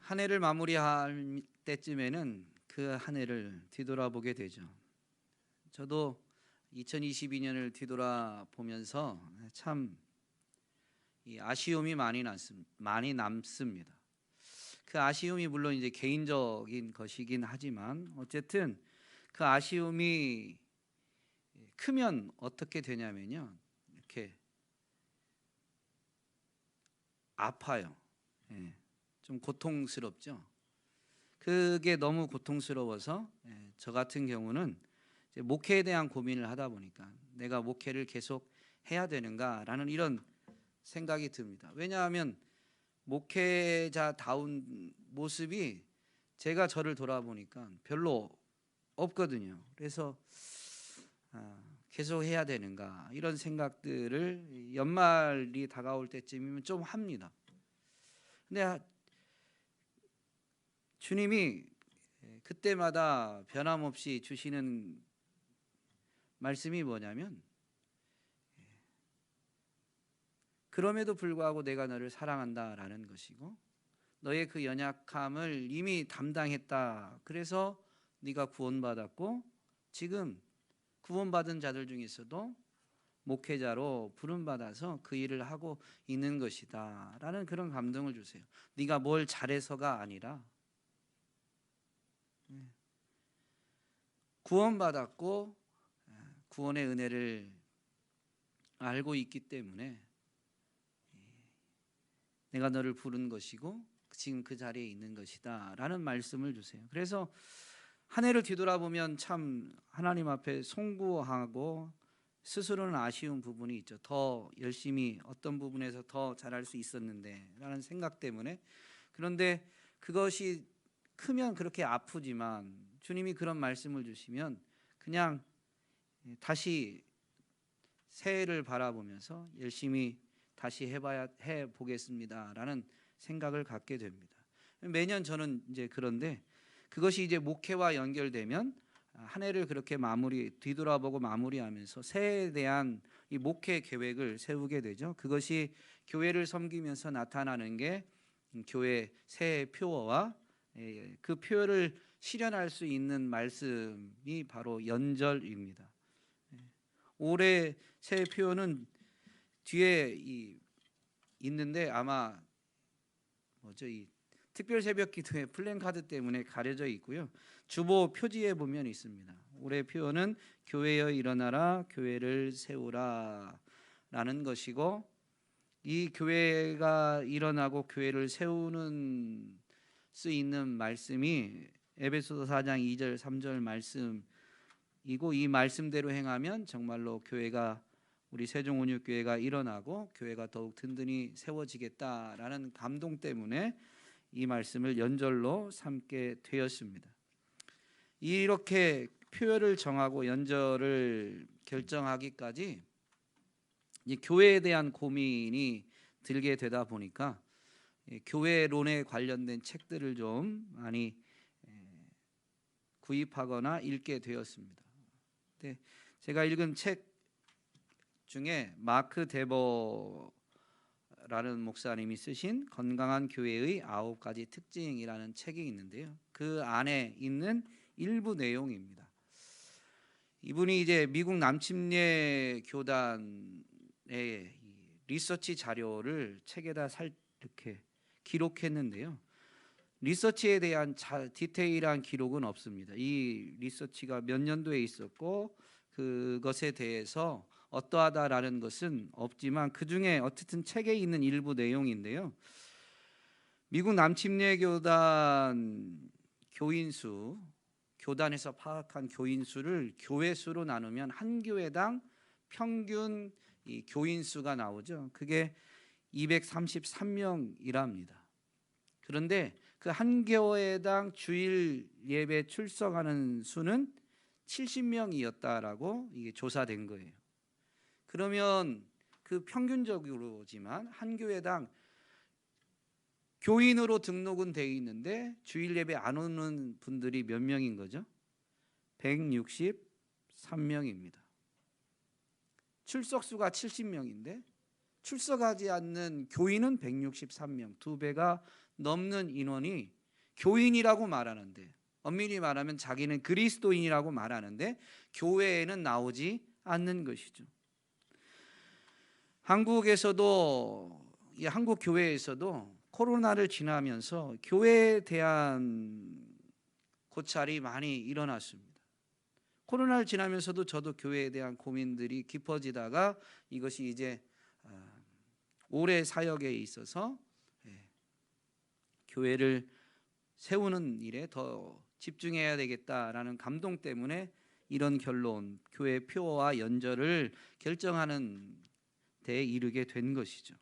한 해를 마무리할 때쯤에는 그 한 해를 뒤돌아보게 되죠. 저도 2022년을 뒤돌아보면서 참 이 아쉬움이 많이 남습니다. 그 아쉬움이 물론 이제 개인적인 것이긴 하지만 어쨌든 그 아쉬움이 크면 어떻게 되냐면요, 이렇게 아파요. 예, 좀 고통스럽죠. 그게 너무 고통스러워서 저 같은 경우는 이제 목회에 대한 고민을 하다 보니까 내가 목회를 계속 해야 되는가라는 이런 생각이 듭니다. 왜냐하면 목회자다운 모습이 제가 저를 돌아보니까 별로 없거든요. 그래서 계속 해야 되는가 이런 생각들을 연말이 다가올 때쯤이면 좀 합니다. 근데 주님이 그때마다 변함없이 주시는 말씀이 뭐냐면, 그럼에도 불구하고 내가 너를 사랑한다라는 것이고 너의 그 연약함을 이미 담당했다. 그래서 네가 구원받았고 지금 구원받은 자들 중에서도 목회자로 부름받아서 그 일을 하고 있는 것이다 라는 그런 감동을 주세요. 네가 뭘 잘해서가 아니라 구원받았고 구원의 은혜를 알고 있기 때문에 내가 너를 부른 것이고 지금 그 자리에 있는 것이다 라는 말씀을 주세요. 그래서 한 해를 뒤돌아보면 참 하나님 앞에 송구하고 스스로는 아쉬운 부분이 있죠. 더 열심히 어떤 부분에서 더 잘할 수 있었는데 라는 생각 때문에. 그런데 그것이 크면 그렇게 아프지만 주님이 그런 말씀을 주시면 그냥 다시 새해를 바라보면서 열심히 다시 해보겠습니다라는 생각을 갖게 됩니다. 매년 저는 이제 그런데 그것이 이제 목회와 연결되면 한 해를 그렇게 뒤돌아보고 마무리하면서 새해에 대한 이 목회 계획을 세우게 되죠. 그것이 교회를 섬기면서 나타나는 게 교회 새해 표어와 그 표어를 실현할 수 있는 말씀이 바로 연절입니다. 올해 새해 표어는 뒤에 있는데 아마 이 특별 새벽 기도의 플랜카드 때문에 가려져 있고요. 주보 표지에 보면 있습니다. 올해 표어는 교회여 일어나라 교회를 세우라 라는 것이고, 이 교회가 일어나고 교회를 세우는 수 있는 말씀이 에베소서 4장 2절 3절 말씀이고, 이 말씀대로 행하면 정말로 교회가 우리 세종온유교회가 일어나고 교회가 더욱 든든히 세워지겠다라는 감동 때문에 이 말씀을 연절로 삼게 되었습니다. 이렇게 표어를 정하고 연절을 결정하기까지 이 교회에 대한 고민이 들게 되다 보니까 교회론에 관련된 책들을 좀 많이 구입하거나 읽게 되었습니다. 제가 읽은 책 중에 마크 데버라는 목사님이 쓰신 건강한 교회의 9가지 특징이라는 책이 있는데요. 그 안에 있는 일부 내용입니다. 이분이 이제 미국 남침례 교단의 리서치 자료를 책에다 이렇게 기록했는데요. 리서치에 대한 디테일한 기록은 없습니다. 이 리서치가 몇 년도에 있었고 그것에 대해서 어떠하다라는 것은 없지만 그 중에 어쨌든 책에 있는 일부 내용인데요. 미국 남침례 교단 교단에서 파악한 교인 수를 교회 수로 나누면 한 교회당 평균 이 교인 수가 나오죠. 그게 233명이랍니다. 그런데 그 한 교회당 주일 예배 출석하는 수는 70명이었다라고 이게 조사된 거예요. 그러면 그 평균적으로지만 한 교회당 교인으로 등록은 돼 있는데 주일 예배 안 오는 분들이 몇 명인 거죠? 163명입니다. 출석수가 70명인데 출석하지 않는 교인은 163명, 2배가 넘는 인원이 교인이라고 말하는데, 엄밀히 말하면 자기는 그리스도인이라고 말하는데 교회에는 나오지 않는 것이죠. 한국에서도, 이 한국 교회에서도 코로나를 지나면서 교회에 대한 고찰이 많이 일어났습니다. 코로나를 지나면서도 저도 교회에 대한 고민들이 깊어지다가 이것이 이제 올해 사역에 있어서 교회를 세우는 일에 더 집중해야 되겠다라는 감동 때문에 이런 결론, 교회 표와 연절을 결정하는 데에 이르게 된 것이죠.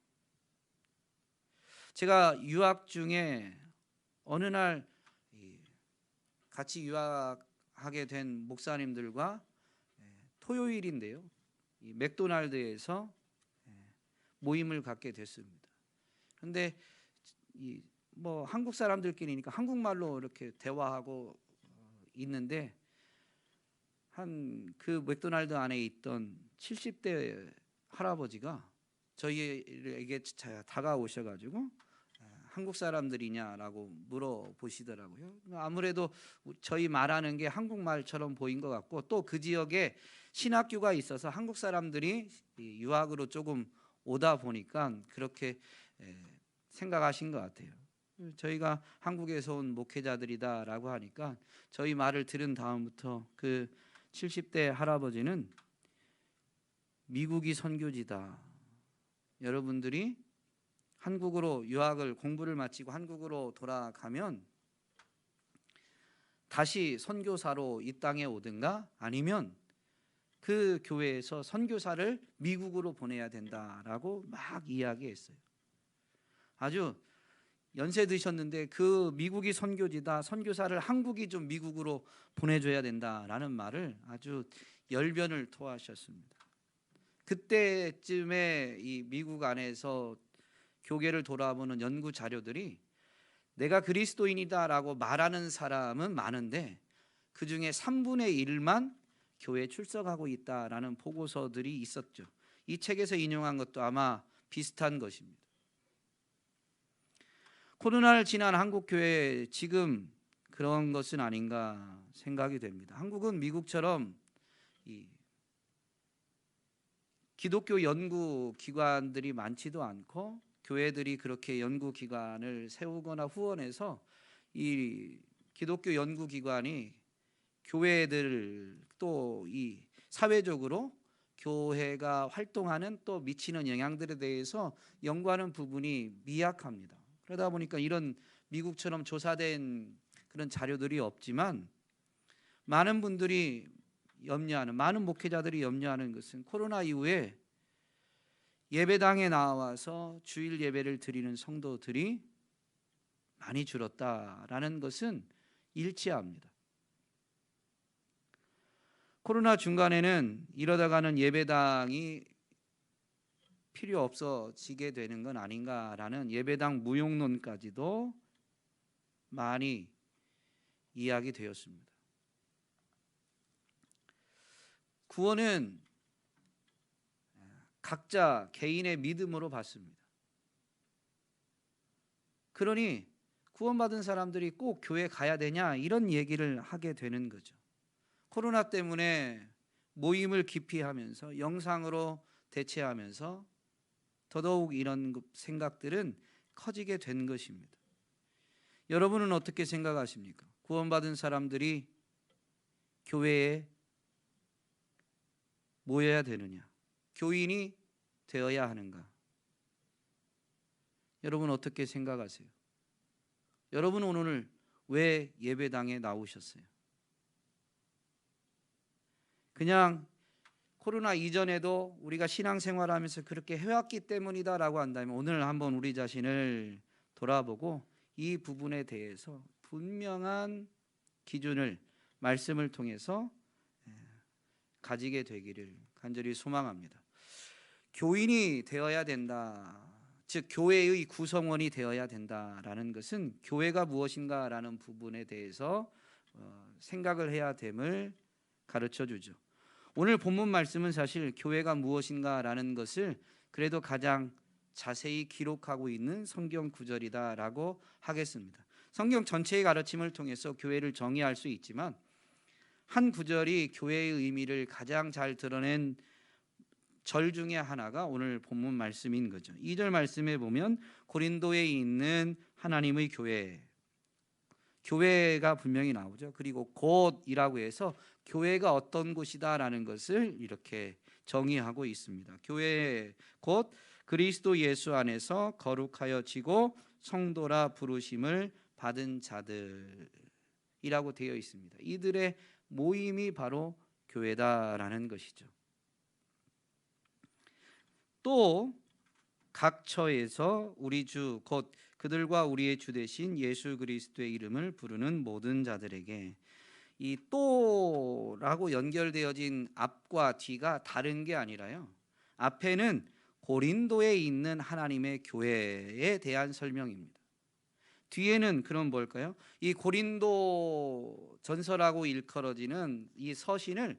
제가 유학 중에 어느 날 같이 유학하게 된 목사님들과 토요일인데요, 이 맥도날드에서 모임을 갖게 됐습니다. 그런데 뭐 한국 사람들끼리니까 한국말로 이렇게 대화하고 있는데 한 그 맥도날드 안에 있던 70대 할아버지가 저희에게 다가오셔가지고 한국 사람들이냐라고 물어보시더라고요. 아무래도 저희 말하는 게 한국말처럼 보인 것 같고, 또 그 지역에 신학교가 있어서 한국 사람들이 유학으로 조금 오다 보니까 그렇게 생각하신 것 같아요. 저희가 한국에서 온 목회자들이다라고 하니까 저희 말을 들은 다음부터 그 70대 할아버지는 미국이 선교지다. 여러분들이 한국으로 유학을 공부를 마치고 한국으로 돌아가면 다시 선교사로 이 땅에 오든가 아니면 그 교회에서 선교사를 미국으로 보내야 된다라고 막 이야기했어요. 아주 연세 드셨는데 그 미국이 선교지다, 선교사를 한국이 좀 미국으로 보내줘야 된다라는 말을 아주 열변을 토하셨습니다. 그때쯤에 이 미국 안에서 교계를 돌아보는 연구 자료들이 내가 그리스도인이다라고 말하는 사람은 많은데 그 중에 3분의 1만 교회에 출석하고 있다라는 보고서들이 있었죠. 이 책에서 인용한 것도 아마 비슷한 것입니다. 코로나를 지난 한국 교회 지금 그런 것은 아닌가 생각이 됩니다. 한국은 미국처럼 이 기독교 연구 기관들이 많지도 않고 교회들이 그렇게 연구 기관을 세우거나 후원해서 이 기독교 연구 기관이 교회들 또 이 사회적으로 교회가 활동하는 또 미치는 영향들에 대해서 연구하는 부분이 미약합니다. 그러다 보니까 이런 미국처럼 조사된 그런 자료들이 없지만 많은 분들이 염려하는, 많은 목회자들이 염려하는 것은 코로나 이후에 예배당에 나와서 주일 예배를 드리는 성도들이 많이 줄었다라는 것은 일치합니다. 코로나 중간에는 이러다가는 예배당이 필요 없어지게 되는 건 아닌가라는 예배당 무용론까지도 많이 이야기되었습니다. 구원은 각자 개인의 믿음으로 받습니다. 그러니 구원받은 사람들이 꼭 교회 가야 되냐 이런 얘기를 하게 되는 거죠. 코로나 때문에 모임을 기피하면서 영상으로 대체하면서 더더욱 이런 생각들은 커지게 된 것입니다. 여러분은 어떻게 생각하십니까? 구원받은 사람들이 교회에 모여야 되느냐? 교인이 되어야 하는가? 여러분 어떻게 생각하세요? 여러분은 오늘 왜 예배당에 나오셨어요? 그냥 코로나 이전에도 우리가 신앙생활하면서 그렇게 해왔기 때문이다라고 한다면 오늘 한번 우리 자신을 돌아보고 이 부분에 대해서 분명한 기준을 말씀을 통해서 가지게 되기를 간절히 소망합니다. 교인이 되어야 된다, 즉 교회의 구성원이 되어야 된다라는 것은 교회가 무엇인가라는 부분에 대해서 생각을 해야 됨을 가르쳐주죠. 오늘 본문 말씀은 사실 교회가 무엇인가라는 것을 그래도 가장 자세히 기록하고 있는 성경 구절이다라고 하겠습니다. 성경 전체의 가르침을 통해서 교회를 정의할 수 있지만 한 구절이 교회의 의미를 가장 잘 드러낸 절 중에 하나가 오늘 본문 말씀인 거죠. 2절 말씀에 보면 고린도에 있는 하나님의 교회가 분명히 나오죠. 그리고 곧이라고 해서 교회가 어떤 곳이다라는 것을 이렇게 정의하고 있습니다. 교회 곧 그리스도 예수 안에서 거룩하여지고 성도라 부르심을 받은 자들이라고 되어 있습니다. 이들의 모임이 바로 교회다라는 것이죠. 또 각 처에서 우리 주 곧 그들과 우리의 주 되신 예수 그리스도의 이름을 부르는 모든 자들에게, 이 또라고 연결되어진 앞과 뒤가 다른 게 아니라요, 앞에는 고린도에 있는 하나님의 교회에 대한 설명입니다. 뒤에는 그럼 뭘까요? 이 고린도 전서라고 일컬어지는 이 서신을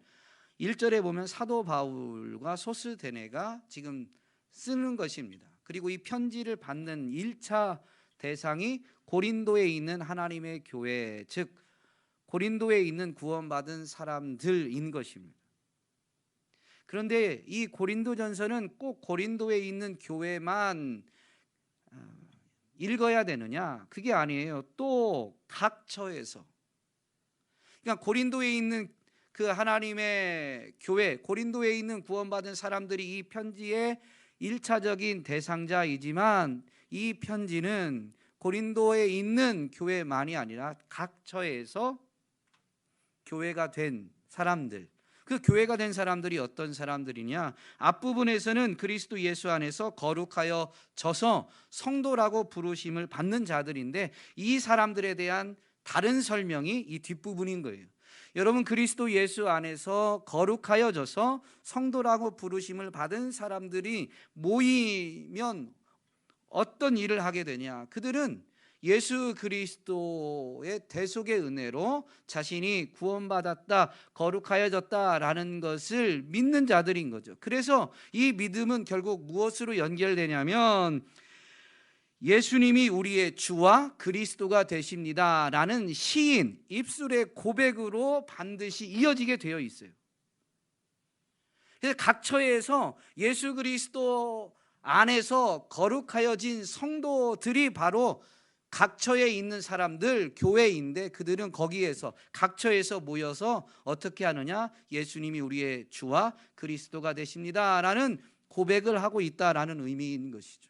1절에 보면 사도 바울과 소스데네가 지금 쓰는 것입니다. 그리고 이 편지를 받는 1차 대상이 고린도에 있는 하나님의 교회, 즉 고린도에 있는 구원받은 사람들인 것입니다. 그런데 이 고린도전서는 꼭 고린도에 있는 교회만 읽어야 되느냐? 그게 아니에요. 또 각 처에서, 그러니까 고린도에 있는 그 하나님의 교회, 고린도에 있는 구원받은 사람들이 이 편지의 1차적인 대상자이지만 이 편지는 고린도에 있는 교회만이 아니라 각 처에서 교회가 된 사람들, 그 교회가 된 사람들이 어떤 사람들이냐? 앞부분에서는 그리스도 예수 안에서 거룩하여 져서 성도라고 부르심을 받는 자들인데, 이 사람들에 대한 다른 설명이 이 뒷부분인 거예요. 여러분, 그리스도 예수 안에서 거룩하여져서 성도라고 부르심을 받은 사람들이 모이면 어떤 일을 하게 되냐? 그들은 예수 그리스도의 대속의 은혜로 자신이 구원받았다, 거룩하여졌다라는 것을 믿는 자들인 거죠. 그래서 이 믿음은 결국 무엇으로 연결되냐면 예수님이 우리의 주와 그리스도가 되십니다 라는 시인 입술의 고백으로 반드시 이어지게 되어 있어요. 그래서 각 처에서 예수 그리스도 안에서 거룩하여진 성도들이 바로 각 처에 있는 사람들, 교회인데, 그들은 거기에서 각 처에서 모여서 어떻게 하느냐? 예수님이 우리의 주와 그리스도가 되십니다 라는 고백을 하고 있다라는 의미인 것이죠.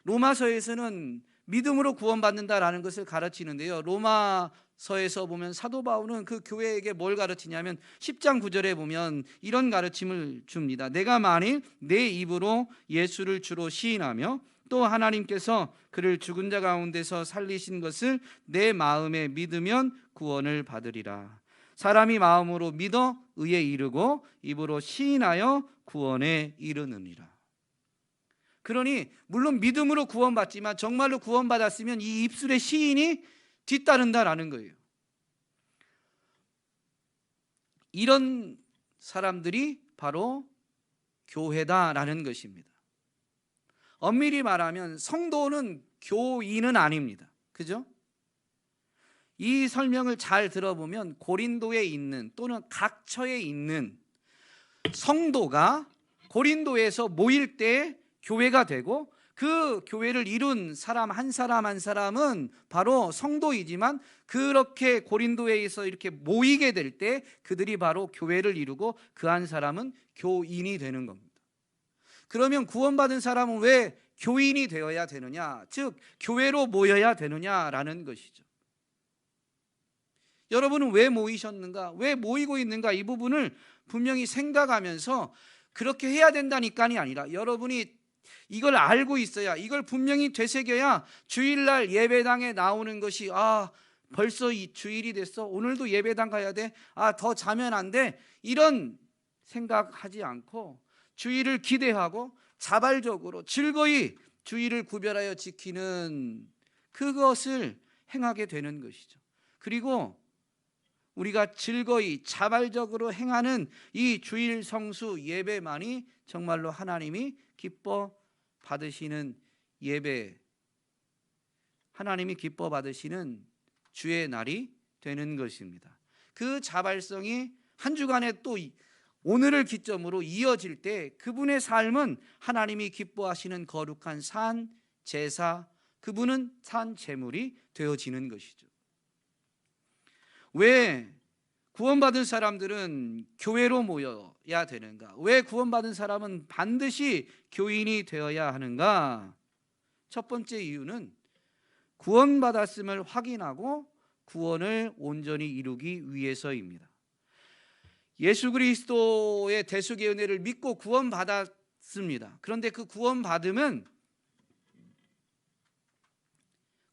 로마서에서는 믿음으로 구원받는다라는 것을 가르치는데요, 로마서에서 보면 사도 바울은 그 교회에게 뭘 가르치냐면 10장 9절에 보면 이런 가르침을 줍니다. 내가 만일 내 입으로 예수를 주로 시인하며 또 하나님께서 그를 죽은 자 가운데서 살리신 것을 내 마음에 믿으면 구원을 받으리라. 사람이 마음으로 믿어 의에 이르고 입으로 시인하여 구원에 이르느니라. 그러니 물론 믿음으로 구원받지만 정말로 구원받았으면 이 입술의 시인이 뒤따른다라는 거예요. 이런 사람들이 바로 교회다라는 것입니다. 엄밀히 말하면 성도는 교인은 아닙니다. 그죠? 이 설명을 잘 들어보면 고린도에 있는 또는 각 처에 있는 성도가 고린도에서 모일 때 교회가 되고, 그 교회를 이룬 사람 한 사람 한 사람은 바로 성도이지만, 그렇게 고린도에서 이렇게 모이게 될 때 그들이 바로 교회를 이루고 그 한 사람은 교인이 되는 겁니다. 그러면 구원받은 사람은 왜 교인이 되어야 되느냐, 즉 교회로 모여야 되느냐라는 것이죠. 여러분은 왜 모이셨는가, 왜 모이고 있는가, 이 부분을 분명히 생각하면서 그렇게 해야 된다니까이 아니라 여러분이 이걸 알고 있어야, 이걸 분명히 되새겨야 주일날 예배당에 나오는 것이 벌써 이 주일이 됐어, 오늘도 예배당 가야 돼, 더 자면 안 돼, 이런 생각하지 않고 주일을 기대하고 자발적으로 즐거이 주일을 구별하여 지키는 그것을 행하게 되는 것이죠. 그리고 우리가 즐거이 자발적으로 행하는 이 주일 성수 예배만이 정말로 하나님이 기뻐 받으시는 예배, 하나님이 기뻐 받으시는 주의 날이 되는 것입니다. 그 자발성이 한 주간에 또 오늘을 기점으로 이어질 때 그분의 삶은 하나님이 기뻐하시는 거룩한 산 제사, 그분은 산 제물이 되어지는 것이죠. 왜 구원받은 사람들은 교회로 모여야 되는가? 왜 구원받은 사람은 반드시 교인이 되어야 하는가? 첫 번째 이유는 구원받았음을 확인하고 구원을 온전히 이루기 위해서입니다. 예수 그리스도의 대속의 은혜를 믿고 구원받았습니다. 그런데 그 구원받음은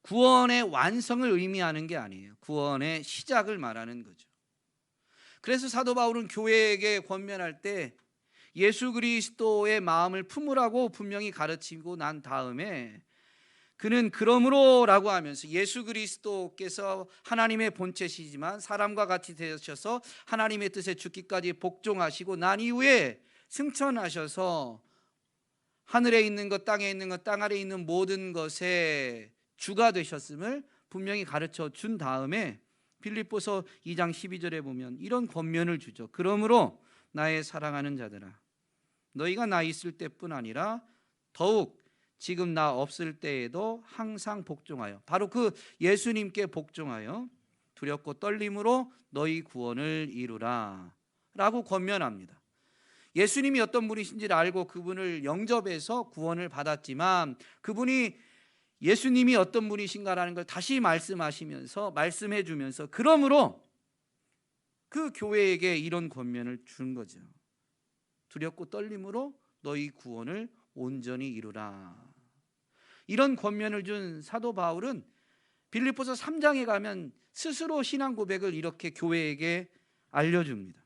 구원의 완성을 의미하는 게 아니에요. 구원의 시작을 말하는 거죠. 그래서 사도 바울은 교회에게 권면할 때 예수 그리스도의 마음을 품으라고 분명히 가르치고 난 다음에 그는 그러므로라고 하면서 예수 그리스도께서 하나님의 본체시지만 사람과 같이 되셔서 하나님의 뜻에 죽기까지 복종하시고 난 이후에 승천하셔서 하늘에 있는 것, 땅에 있는 것, 땅 아래에 있는 모든 것의 주가 되셨음을 분명히 가르쳐 준 다음에 빌립보서 2장 12절에 보면 이런 권면을 주죠. 그러므로 나의 사랑하는 자들아, 너희가 나 있을 때뿐 아니라 더욱 지금 나 없을 때에도 항상 복종하여, 바로 그 예수님께 복종하여 두렵고 떨림으로 너희 구원을 이루라 라고 권면합니다. 예수님이 어떤 분이신지를 알고 그분을 영접해서 구원을 받았지만 그분이 예수님이 어떤 분이신가라는 걸 다시 말씀하시면서 말씀해 주면서 그러므로 그 교회에게 이런 권면을 준 거죠. 두렵고 떨림으로 너희 구원을 온전히 이루라. 이런 권면을 준 사도 바울은 빌립보서 3장에 가면 스스로 신앙 고백을 이렇게 교회에게 알려줍니다.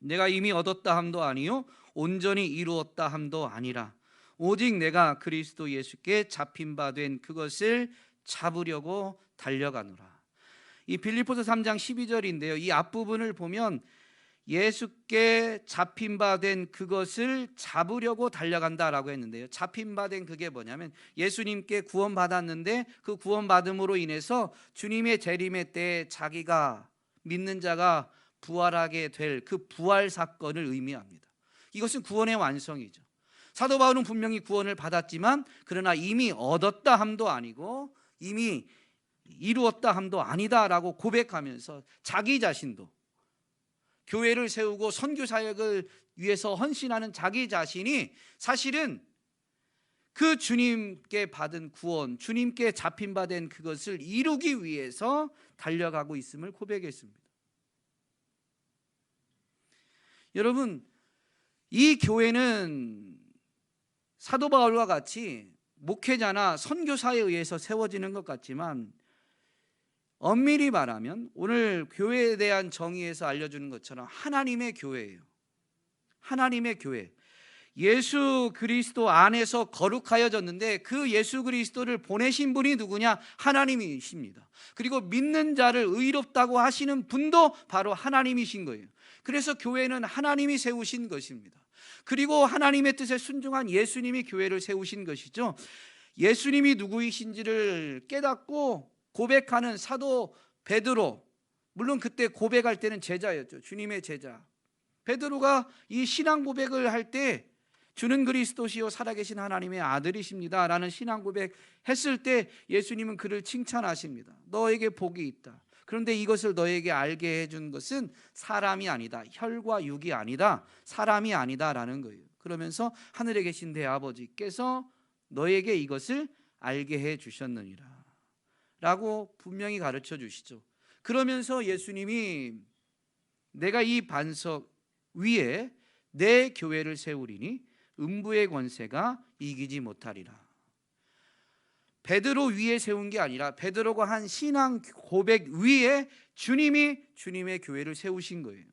내가 이미 얻었다 함도 아니요 온전히 이루었다 함도 아니라 오직 내가 그리스도 예수께 잡힌 바 된 그것을 잡으려고 달려가노라. 이 빌립보서 3장 12절인데요. 이 앞부분을 보면 예수께 잡힌 바 된 그것을 잡으려고 달려간다라고 했는데요. 잡힌 바 된 그게 뭐냐면 예수님께 구원받았는데 그 구원받음으로 인해서 주님의 재림의 때에 자기가 믿는 자가 부활하게 될 그 부활 사건을 의미합니다. 이것은 구원의 완성이죠. 사도 바울은 분명히 구원을 받았지만 그러나 이미 얻었다 함도 아니고 이미 이루었다 함도 아니다라고 고백하면서 자기 자신도 교회를 세우고 선교 사역을 위해서 헌신하는 자기 자신이 사실은 그 주님께 받은 구원, 주님께 잡힌 바 된 그것을 이루기 위해서 달려가고 있음을 고백했습니다. 여러분, 이 교회는 사도 바울과 같이 목회자나 선교사에 의해서 세워지는 것 같지만 엄밀히 말하면 오늘 교회에 대한 정의에서 알려주는 것처럼 하나님의 교회예요. 하나님의 교회. 예수 그리스도 안에서 거룩하여졌는데 그 예수 그리스도를 보내신 분이 누구냐? 하나님이십니다. 그리고 믿는 자를 의롭다고 하시는 분도 바로 하나님이신 거예요. 그래서 교회는 하나님이 세우신 것입니다. 그리고 하나님의 뜻에 순종한 예수님이 교회를 세우신 것이죠. 예수님이 누구이신지를 깨닫고 고백하는 사도 베드로, 물론 그때 고백할 때는 제자였죠. 주님의 제자 베드로가 이 신앙 고백을 할 때 주는 그리스도시요 살아계신 하나님의 아들이십니다 라는 신앙 고백했을 때 예수님은 그를 칭찬하십니다. 너에게 복이 있다. 그런데 이것을 너에게 알게 해준 것은 사람이 아니다. 혈과 육이 아니다. 사람이 아니다라는 거예요. 그러면서 하늘에 계신 내 아버지께서 너에게 이것을 알게 해 주셨느니라 라고 분명히 가르쳐 주시죠. 그러면서 예수님이 내가 이 반석 위에 내 교회를 세우리니 음부의 권세가 이기지 못하리라. 베드로 위에 세운 게 아니라 베드로가 한 신앙 고백 위에 주님이 주님의 교회를 세우신 거예요.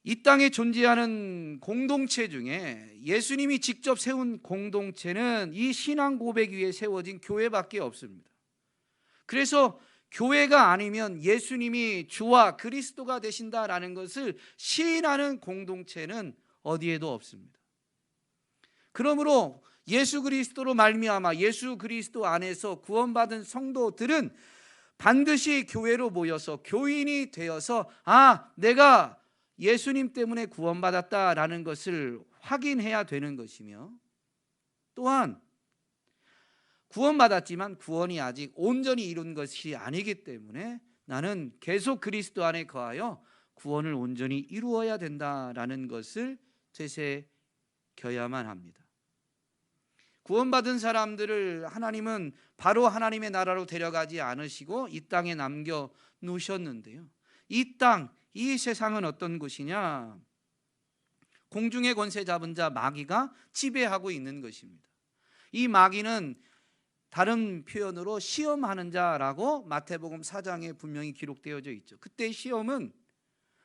이 땅에 존재하는 공동체 중에 예수님이 직접 세운 공동체는 이 신앙 고백 위에 세워진 교회밖에 없습니다. 그래서 교회가 아니면 예수님이 주와 그리스도가 되신다라는 것을 시인하는 공동체는 어디에도 없습니다. 그러므로 예수 그리스도로 말미암아 예수 그리스도 안에서 구원받은 성도들은 반드시 교회로 모여서 교인이 되어서 내가 예수님 때문에 구원받았다라는 것을 확인해야 되는 것이며, 또한 구원받았지만 구원이 아직 온전히 이룬 것이 아니기 때문에 나는 계속 그리스도 안에 거하여 구원을 온전히 이루어야 된다라는 것을 되새겨야만 합니다. 구원받은 사람들을 하나님은 바로 하나님의 나라로 데려가지 않으시고 이 땅에 남겨 놓으셨는데요, 이 땅, 이 세상은 어떤 곳이냐? 공중의 권세 잡은 자 마귀가 지배하고 있는 것입니다. 이 마귀는 다른 표현으로 시험하는 자라고 마태복음 4장에 분명히 기록되어져 있죠. 그때 시험은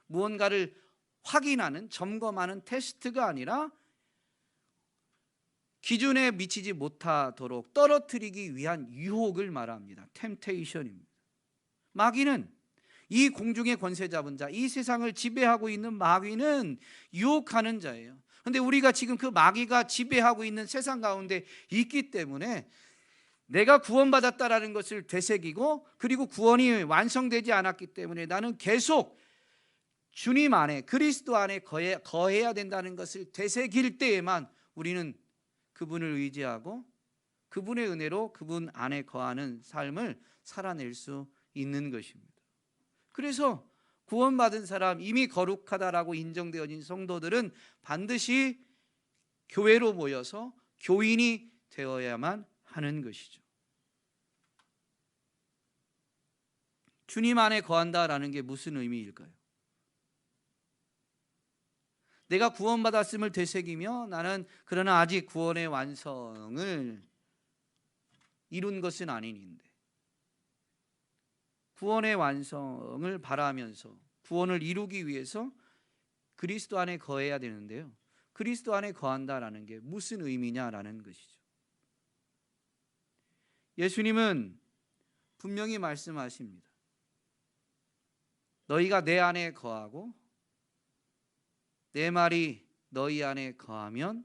무언가를 확인하는, 점검하는 테스트가 아니라 기준에 미치지 못하도록 떨어뜨리기 위한 유혹을 말합니다. 템테이션입니다. 마귀는, 이 공중의 권세 잡은 자, 이 세상을 지배하고 있는 마귀는 유혹하는 자예요. 그런데 우리가 지금 그 마귀가 지배하고 있는 세상 가운데 있기 때문에 내가 구원받았다라는 것을 되새기고, 그리고 구원이 완성되지 않았기 때문에 나는 계속 주님 안에, 그리스도 안에 거해야 된다는 것을 되새길 때에만 우리는 그분을 의지하고 그분의 은혜로 그분 안에 거하는 삶을 살아낼 수 있는 것입니다. 그래서 구원받은 사람, 이미 거룩하다라고 인정되어진 성도들은 반드시 교회로 모여서 교인이 되어야만 하는 것이죠. 주님 안에 거한다라는 게 무슨 의미일까요? 내가 구원받았음을 되새기며 나는 그러나 아직 구원의 완성을 이룬 것은 아닌데, 구원의 완성을 바라면서 구원을 이루기 위해서 그리스도 안에 거해야 되는데요, 그리스도 안에 거한다라는 게 무슨 의미냐라는 것이죠. 예수님은 분명히 말씀하십니다. 너희가 내 안에 거하고 내 말이 너희 안에 거하면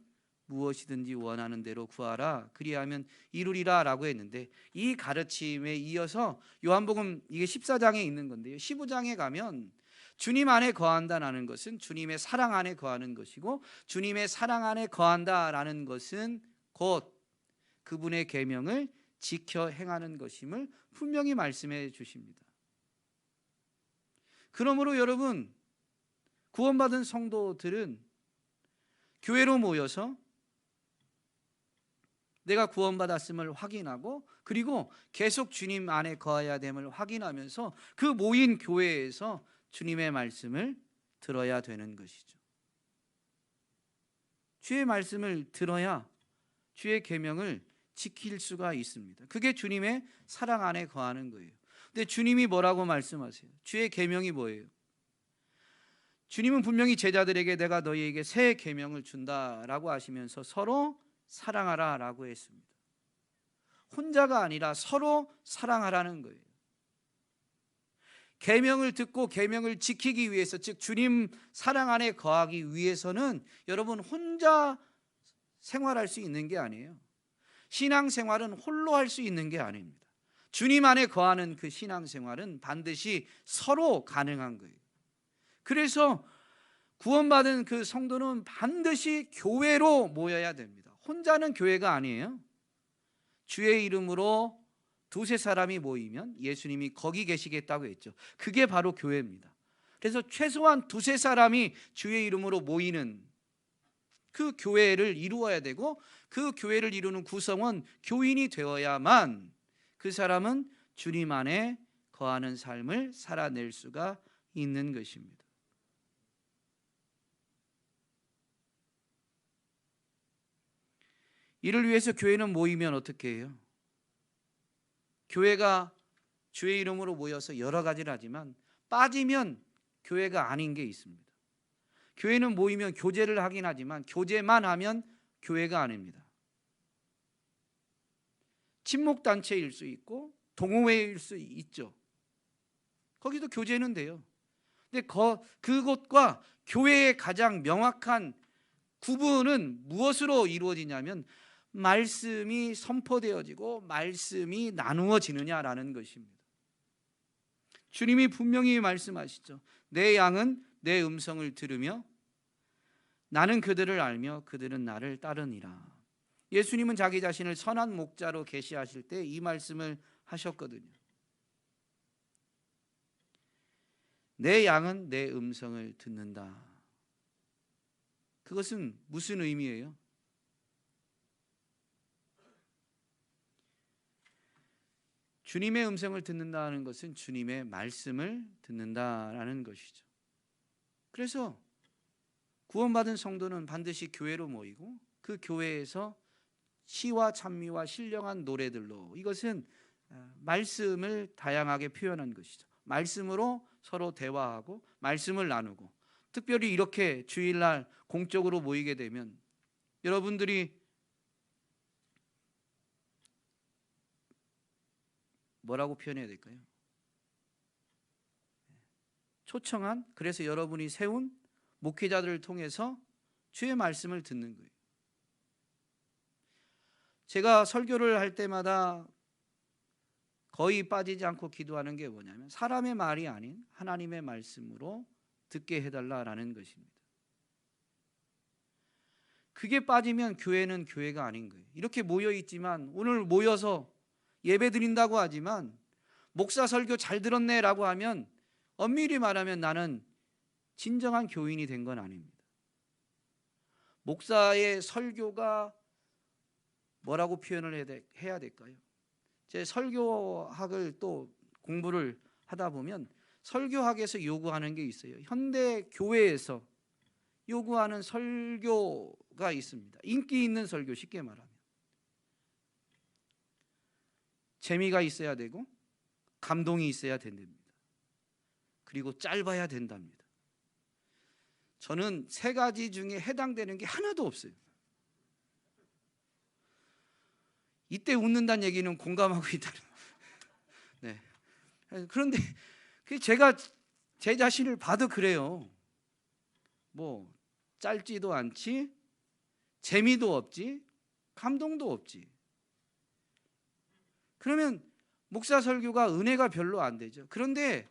무엇이든지 원하는 대로 구하라, 그리하면 이루리라 라고 했는데, 이 가르침에 이어서 요한복음 이게 14장에 있는 건데요, 15장에 가면 주님 안에 거한다라는 것은 주님의 사랑 안에 거하는 것이고, 주님의 사랑 안에 거한다라는 것은 곧 그분의 계명을 지켜 행하는 것임을 분명히 말씀해 주십니다. 그러므로 여러분, 구원받은 성도들은 교회로 모여서 내가 구원받았음을 확인하고, 그리고 계속 주님 안에 거해야 됨을 확인하면서 그 모인 교회에서 주님의 말씀을 들어야 되는 것이죠. 주의 말씀을 들어야 주의 계명을 지킬 수가 있습니다. 그게 주님의 사랑 안에 거하는 거예요. 근데 주님이 뭐라고 말씀하세요? 주의 계명이 뭐예요? 주님은 분명히 제자들에게 내가 너희에게 새 계명을 준다라고 하시면서 서로 사랑하라 라고 했습니다. 혼자가 아니라 서로 사랑하라는 거예요. 계명을 듣고 계명을 지키기 위해서, 즉 주님 사랑 안에 거하기 위해서는 여러분 혼자 생활할 수 있는 게 아니에요. 신앙생활은 홀로 할 수 있는 게 아닙니다. 주님 안에 거하는 그 신앙생활은 반드시 서로 가능한 거예요. 그래서 구원받은 그 성도는 반드시 교회로 모여야 됩니다. 혼자는 교회가 아니에요. 주의 이름으로 두세 사람이 모이면 예수님이 거기 계시겠다고 했죠. 그게 바로 교회입니다. 그래서 최소한 두세 사람이 주의 이름으로 모이는 그 교회를 이루어야 되고, 그 교회를 이루는 구성원 교인이 되어야만 그 사람은 주님 안에 거하는 삶을 살아낼 수가 있는 것입니다. 이를 위해서 교회는 모이면 어떻게 해요? 교회가 주의 이름으로 모여서 여러 가지를 하지만 빠지면 교회가 아닌 게 있습니다. 교회는 모이면 교제를 하긴 하지만 교제만 하면 교회가 아닙니다. 친목단체일 수 있고 동호회일 수 있죠. 거기도 교제는 돼요. 근데 그것과 교회의 가장 명확한 구분은 무엇으로 이루어지냐면 말씀이 선포되어지고 말씀이 나누어지느냐라는 것입니다. 주님이 분명히 말씀하시죠. 내 양은 내 음성을 들으며 나는 그들을 알며 그들은 나를 따르니라. 예수님은 자기 자신을 선한 목자로 계시하실 때 이 말씀을 하셨거든요. 내 양은 내 음성을 듣는다. 그것은 무슨 의미예요? 주님의 음성을 듣는다는 것은 주님의 말씀을 듣는다라는 것이죠. 그래서 구원받은 성도는 반드시 교회로 모이고 그 교회에서 시와 찬미와 신령한 노래들로, 이것은 말씀을 다양하게 표현한 것이죠. 말씀으로 서로 대화하고 말씀을 나누고, 특별히 이렇게 주일날 공적으로 모이게 되면 여러분들이 뭐라고 표현해야 될까요? 초청한, 그래서 여러분이 세운 목회자들을 통해서 주의 말씀을 듣는 거예요. 제가 설교를 할 때마다 거의 빠지지 않고 기도하는 게 뭐냐면 사람의 말이 아닌 하나님의 말씀으로 듣게 해달라라는 것입니다. 그게 빠지면 교회는 교회가 아닌 거예요. 이렇게 모여 있지만, 오늘 모여서 예배 드린다고 하지만 목사 설교 잘 들었네라고 하면 엄밀히 말하면 나는 진정한 교인이 된 건 아닙니다. 목사의 설교가 뭐라고 표현을 해야 될까요? 제 설교학을 또 공부를 하다 보면 설교학에서 요구하는 게 있어요. 현대 교회에서 요구하는 설교가 있습니다. 인기 있는 설교, 쉽게 말하면 재미가 있어야 되고 감동이 있어야 된답니다. 그리고 짧아야 된답니다. 저는 세 가지 중에 해당되는 게 하나도 없어요. 이때 웃는다는 얘기는 공감하고 있다는. 네. 그런데 제가 제 자신을 봐도 그래요. 뭐 짧지도 않지, 재미도 없지, 감동도 없지. 그러면 목사 설교가 은혜가 별로 안 되죠. 그런데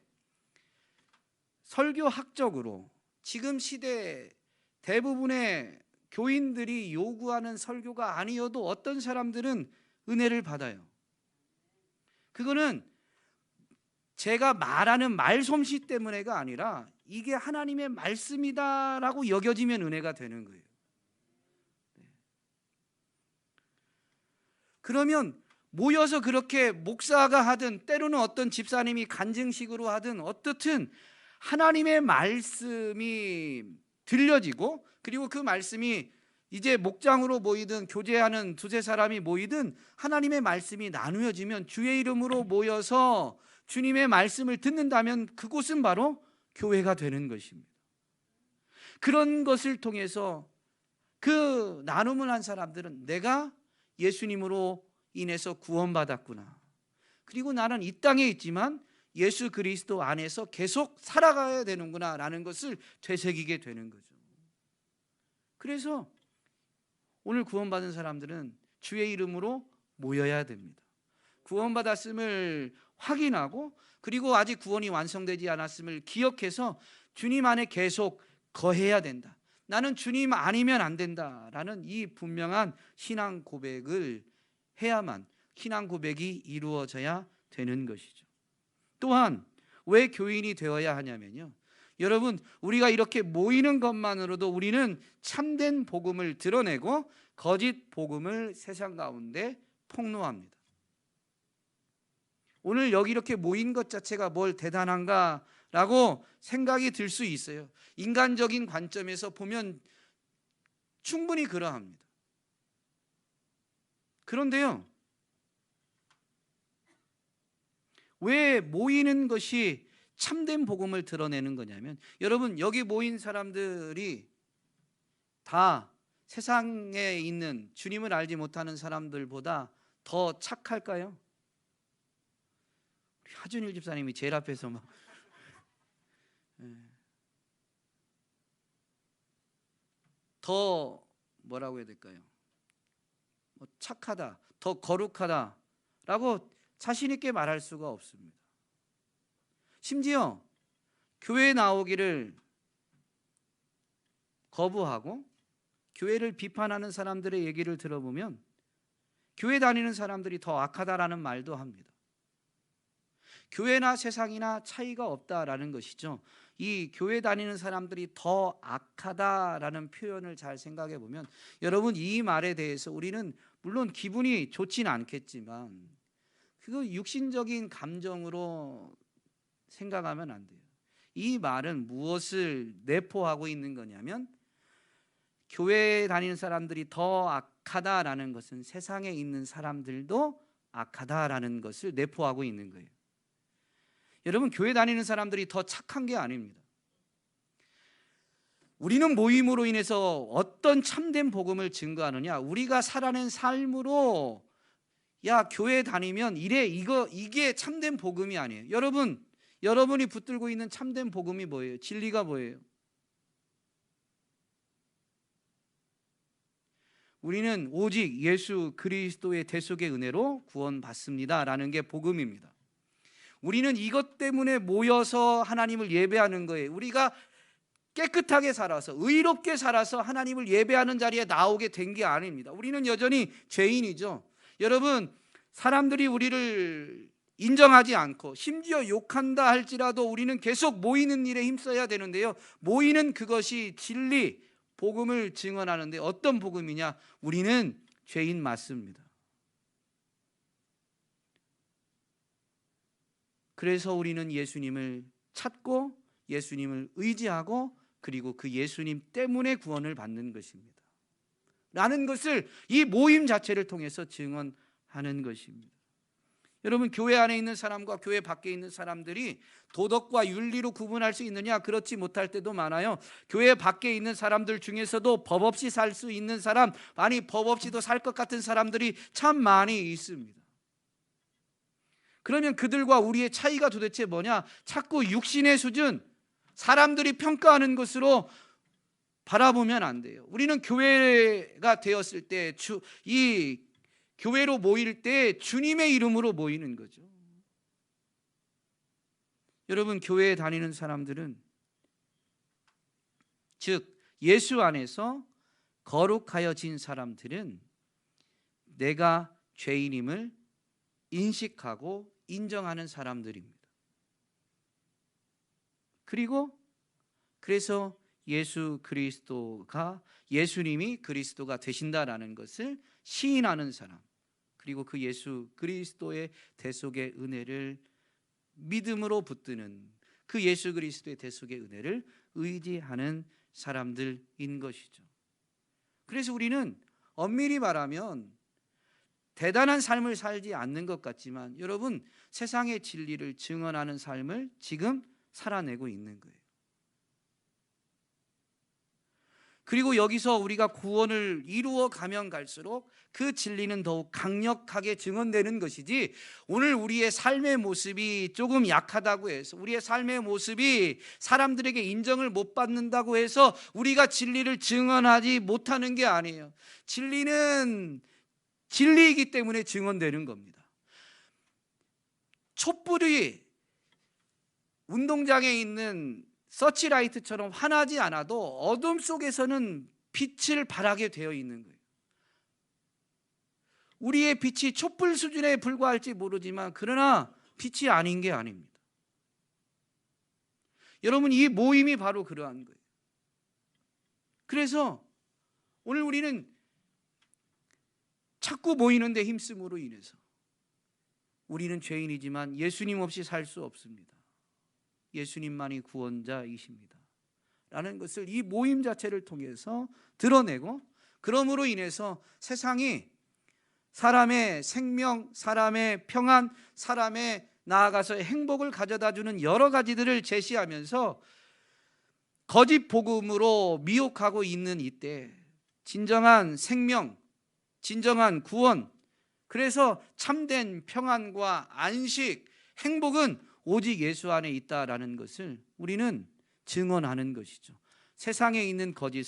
설교학적으로 지금 시대 대부분의 교인들이 요구하는 설교가 아니어도 어떤 사람들은 은혜를 받아요. 그거는 제가 말하는 말솜씨 때문에가 아니라 이게 하나님의 말씀이다라고 여겨지면 은혜가 되는 거예요. 그러면 모여서 그렇게 목사가 하든 때로는 어떤 집사님이 간증식으로 하든 어떻든 하나님의 말씀이 들려지고, 그리고 그 말씀이 이제 목장으로 모이든 교제하는 두세 사람이 모이든 하나님의 말씀이 나누어지면 주의 이름으로 모여서 주님의 말씀을 듣는다면 그곳은 바로 교회가 되는 것입니다. 그런 것을 통해서 그 나눔을 한 사람들은 내가 예수님으로 인해서 구원받았구나, 그리고 나는 이 땅에 있지만 예수 그리스도 안에서 계속 살아가야 되는구나 라는 것을 되새기게 되는 거죠. 그래서 오늘 구원받은 사람들은 주의 이름으로 모여야 됩니다. 구원받았음을 확인하고, 그리고 아직 구원이 완성되지 않았음을 기억해서 주님 안에 계속 거해야 된다. 나는 주님 아니면 안 된다라는 이 분명한 신앙 고백을 해야만 신앙 고백이 이루어져야 되는 것이죠. 또한 왜 교인이 되어야 하냐면요, 여러분, 우리가 이렇게 모이는 것만으로도 우리는 참된 복음을 드러내고 거짓 복음을 세상 가운데 폭로합니다. 오늘 여기 이렇게 모인 것 자체가 뭘 대단한가라고 생각이 들 수 있어요. 인간적인 관점에서 보면 충분히 그러합니다. 그런데요, 왜 모이는 것이 참된 복음을 드러내는 거냐면, 여러분, 여기 모인 사람들이 다 세상에 있는 주님을 알지 못하는 사람들보다 더 착할까요? 하준일 집사님이 제일 앞에서 막 더 뭐라고 해야 될까요? 착하다, 더 거룩하다라고 자신 있게 말할 수가 없습니다. 심지어 교회에 나오기를 거부하고 교회를 비판하는 사람들의 얘기를 들어보면 교회 다니는 사람들이 더 악하다라는 말도 합니다. 교회나 세상이나 차이가 없다라는 것이죠. 이 교회 다니는 사람들이 더 악하다라는 표현을 잘 생각해 보면 여러분, 이 말에 대해서 우리는 물론 기분이 좋지는 않겠지만 그거 육신적인 감정으로 생각하면 안 돼요. 이 말은 무엇을 내포하고 있는 거냐면 교회에 다니는 사람들이 더 악하다라는 것은 세상에 있는 사람들도 악하다라는 것을 내포하고 있는 거예요. 여러분, 교회 다니는 사람들이 더 착한 게 아닙니다. 우리는 모임으로 인해서 어떤 참된 복음을 증거하느냐, 우리가 살아낸 삶으로 야 교회 다니면 이래, 이게 참된 복음이 아니에요. 여러분이 붙들고 있는 참된 복음이 뭐예요? 진리가 뭐예요? 우리는 오직 예수 그리스도의 대속의 은혜로 구원받습니다라는 게 복음입니다. 우리는 이것 때문에 모여서 하나님을 예배하는 거예요. 우리가 깨끗하게 살아서 의롭게 살아서 하나님을 예배하는 자리에 나오게 된 게 아닙니다. 우리는 여전히 죄인이죠. 여러분, 사람들이 우리를 인정하지 않고 심지어 욕한다 할지라도 우리는 계속 모이는 일에 힘써야 되는데요, 모이는 그것이 진리, 복음을 증언하는데 어떤 복음이냐? 우리는 죄인 맞습니다. 그래서 우리는 예수님을 찾고 예수님을 의지하고 그리고 그 예수님 때문에 구원을 받는 것입니다 라는 것을 이 모임 자체를 통해서 증언하는 것입니다. 여러분, 교회 안에 있는 사람과 교회 밖에 있는 사람들이 도덕과 윤리로 구분할 수 있느냐? 그렇지 못할 때도 많아요. 교회 밖에 있는 사람들 중에서도 법 없이 살 수 있는 사람, 아니 법 없이도 살 것 같은 사람들이 참 많이 있습니다. 그러면 그들과 우리의 차이가 도대체 뭐냐? 자꾸 육신의 수준, 사람들이 평가하는 것으로 바라보면 안 돼요. 우리는 교회가 되었을 때 이 교회로 모일 때 주님의 이름으로 모이는 거죠. 여러분, 교회에 다니는 사람들은 즉 예수 안에서 거룩하여진 사람들은 내가 죄인임을 인식하고 인정하는 사람들입니다. 그래서 예수님이 그리스도가 되신다라는 것을 시인하는 사람, 그리고 그 예수 그리스도의 대속의 은혜를 믿음으로 붙드는 그 예수 그리스도의 대속의 은혜를 의지하는 사람들인 것이죠. 그래서 우리는 엄밀히 말하면 대단한 삶을 살지 않는 것 같지만 여러분, 세상의 진리를 증언하는 삶을 지금 살아내고 있는 거예요. 그리고 여기서 우리가 구원을 이루어 가면 갈수록 그 진리는 더욱 강력하게 증언되는 것이지, 오늘 우리의 삶의 모습이 조금 약하다고 해서, 우리의 삶의 모습이 사람들에게 인정을 못 받는다고 해서 우리가 진리를 증언하지 못하는 게 아니에요. 진리는 진리이기 때문에 증언되는 겁니다. 촛불이 운동장에 있는 서치라이트처럼 환하지 않아도 어둠 속에서는 빛을 발하게 되어 있는 거예요. 우리의 빛이 촛불 수준에 불과할지 모르지만 그러나 빛이 아닌 게 아닙니다. 여러분, 이 모임이 바로 그러한 거예요. 그래서 오늘 우리는 자꾸 모이는데 힘쓰므로 인해서 우리는 죄인이지만 예수님 없이 살 수 없습니다. 예수님만이 구원자이십니다 라는 것을 이 모임 자체를 통해서 드러내고, 그러므로 인해서 세상이 사람의 생명, 사람의 평안, 사람의 나아가서 행복을 가져다주는 여러 가지들을 제시하면서 거짓 복음으로 미혹하고 있는 이때 진정한 생명, 진정한 구원, 그래서 참된 평안과 안식, 행복은 오직 예수 안에 있다라는 것을 우리는 증언하는 것이죠. 세상에 있는 거짓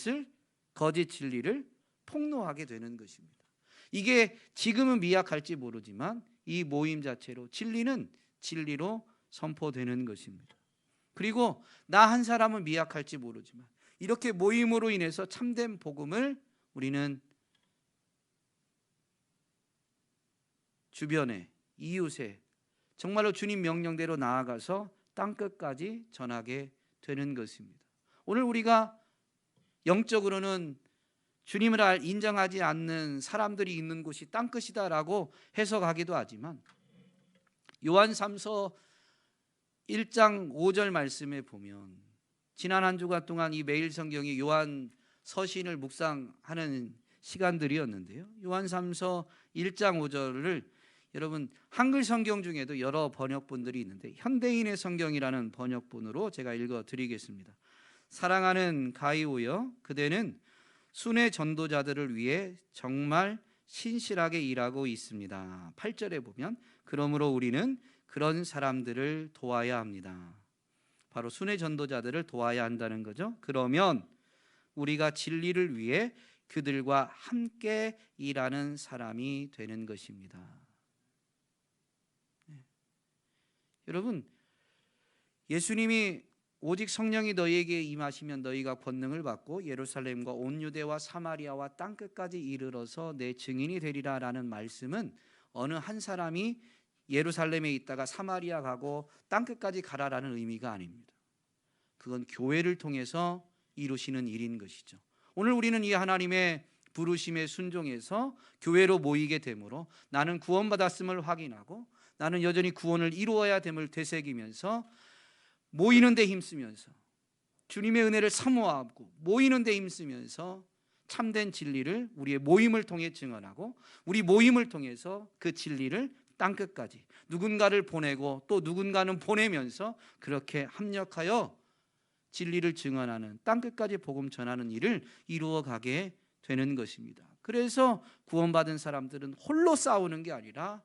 진리를 폭로하게 되는 것입니다. 이게 지금은 미약할지 모르지만 이 모임 자체로 진리는 진리로 선포되는 것입니다. 그리고 나 한 사람은 미약할지 모르지만 이렇게 모임으로 인해서 참된 복음을 우리는 주변에, 이웃에 정말로 주님 명령대로 나아가서 땅끝까지 전하게 되는 것입니다. 오늘 우리가 영적으로는 주님을 인정하지 않는 사람들이 있는 곳이 땅끝이다라고 해석하기도 하지만 요한 3서 1장 5절 말씀에 보면 지난 한 주간 동안 이 매일 성경이 요한 서신을 묵상하는 시간들이었는데요. 요한 3서 1장 5절을 여러분 한글 성경 중에도 여러 번역본들이 있는데 현대인의 성경이라는 번역본으로 제가 읽어드리겠습니다. 사랑하는 가이오여, 그대는 순회 전도자들을 위해 정말 신실하게 일하고 있습니다. 8절에 보면 그러므로 우리는 그런 사람들을 도와야 합니다. 바로 순회 전도자들을 도와야 한다는 거죠. 그러면 우리가 진리를 위해 그들과 함께 일하는 사람이 되는 것입니다. 여러분, 예수님이 오직 성령이 너희에게 임하시면 너희가 권능을 받고 예루살렘과 온 유대와 사마리아와 땅끝까지 이르러서 내 증인이 되리라 라는 말씀은 어느 한 사람이 예루살렘에 있다가 사마리아 가고 땅끝까지 가라라는 의미가 아닙니다. 그건 교회를 통해서 이루시는 일인 것이죠. 오늘 우리는 이 하나님의 부르심에 순종해서 교회로 모이게 되므로 나는 구원받았음을 확인하고 나는 여전히 구원을 이루어야 됨을 되새기면서 모이는 데 힘쓰면서 주님의 은혜를 사모하고 모이는 데 힘쓰면서 참된 진리를 우리의 모임을 통해 증언하고 우리 모임을 통해서 그 진리를 땅끝까지 누군가를 보내고 또 누군가는 보내면서 그렇게 합력하여 진리를 증언하는 땅끝까지 복음 전하는 일을 이루어가게 되는 것입니다. 그래서 구원받은 사람들은 홀로 싸우는 게 아니라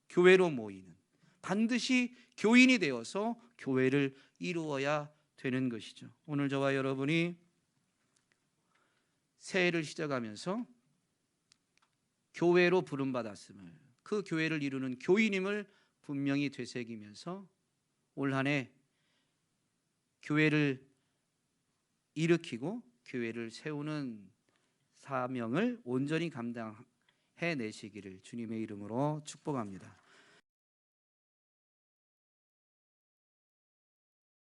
교회로 모이는, 반드시 교인이 되어서 교회를 이루어야 되는 것이죠. 오늘 저와 여러분이 새해를 시작하면서 교회로 부름받았음을, 그 교회를 이루는 교인임을 분명히 되새기면서 올 한 해 교회를 일으키고 교회를 세우는 사명을 온전히 감당해 내시기를 주님의 이름으로 축복합니다.